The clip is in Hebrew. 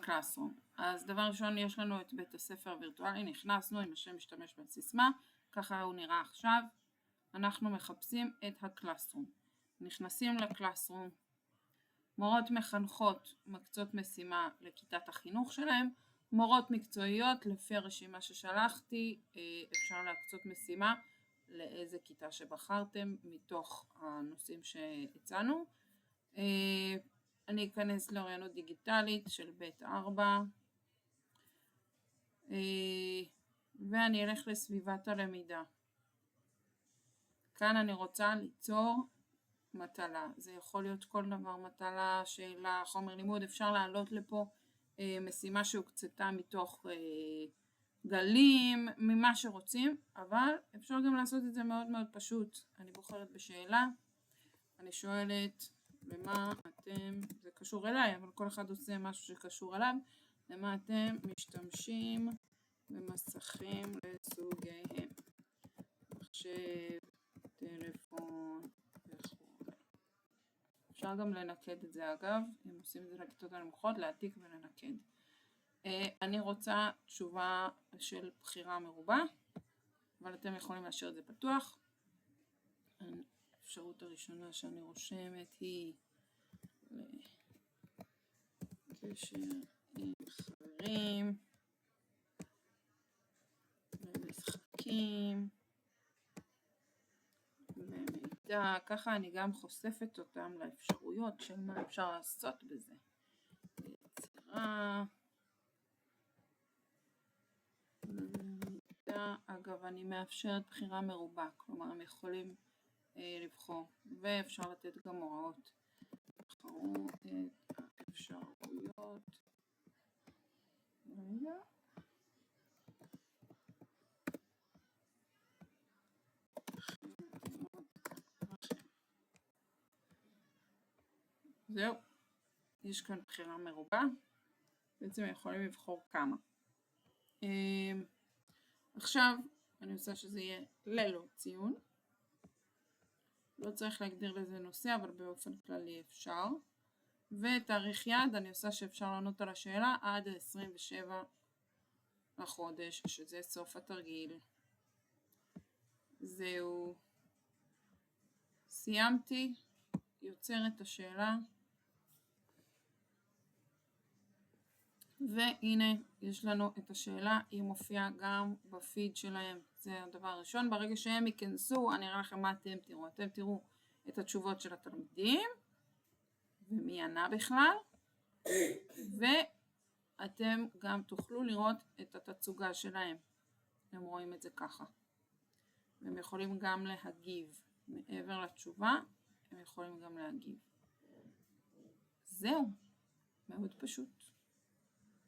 בקלאסרום. אז דבר ראשון יש לנו את בית הספר הווירטואלי, נכנסנו עם השם משתמש בסיסמה, ככה הוא נראה עכשיו. אנחנו מחפשים את הקלאסרום. נכנסים לקלאסרום, מורות מחנכות מקצות משימה לכיתת החינוך שלהם, מורות מקצועיות לפי הרשימה ששלחתי, אפשר להקצות משימה לאיזה כיתה שבחרתם מתוך הנושאים שהצענו. אני אכנס לאוריינות דיגיטלית של בית 4, ואני אלך לסביבת הלמידה. כאן אני רוצה ליצור מטלה, זה יכול להיות כל דבר, מטלה, שאלה, חומר לימוד, אפשר לעלות לפה משימה שהוקצתה מתוך גלים, ממה שרוצים, אבל אפשר גם לעשות את זה מאוד מאוד פשוט. אני בוחרת בשאלה, אני שואלת למה אתם, זה קשור אליי, אבל כל אחד עושה משהו שקשור אליו, למה אתם משתמשים במסכים לסוגיהם, מחשב, טלפון וכו'. אפשר גם לנקד את זה אגב, אם עושים את זה לכיתות הנמוכות, להעתיק ולנקד. אני רוצה תשובה של בחירה מרובה, אבל אתם יכולים להשאיר את זה פתוח. האפשרות הראשונה שאני רושמת היא לקשר עם חברים, למשחקים, ומידע, ככה אני גם חושפת אותם לאפשרויות של מה אפשר לעשות בזה. יצירה, מידע, אגב אני מאפשרת בחירה מרובה, כלומר הם יכולים לבחור, ואפשר לתת גם הוראות. בחרו את האפשרויות. רגע. זהו, יש כאן בחירה מרובה, בעצם יכולים לבחור כמה. עכשיו אני עושה שזה יהיה ללא ציון, לא צריך להגדיר לזה נושא, אבל באופן כללי אפשר. ותאריך יעד אני עושה שאפשר לענות על השאלה עד 27 לחודש, שזה סוף התרגיל. זהו, סיימתי, יוצר את השאלה, והנה יש לנו את השאלה, היא מופיעה גם בפיד שלהם, זה הדבר הראשון. ברגע שהם ייכנסו אני אראה לכם מה אתם תראו, אתם תראו את התשובות של התלמידים ומי ענה בכלל, ואתם גם תוכלו לראות את התצוגה שלהם, הם רואים את זה ככה, והם יכולים גם להגיב מעבר לתשובה, הם יכולים גם להגיב. זהו, מאוד פשוט.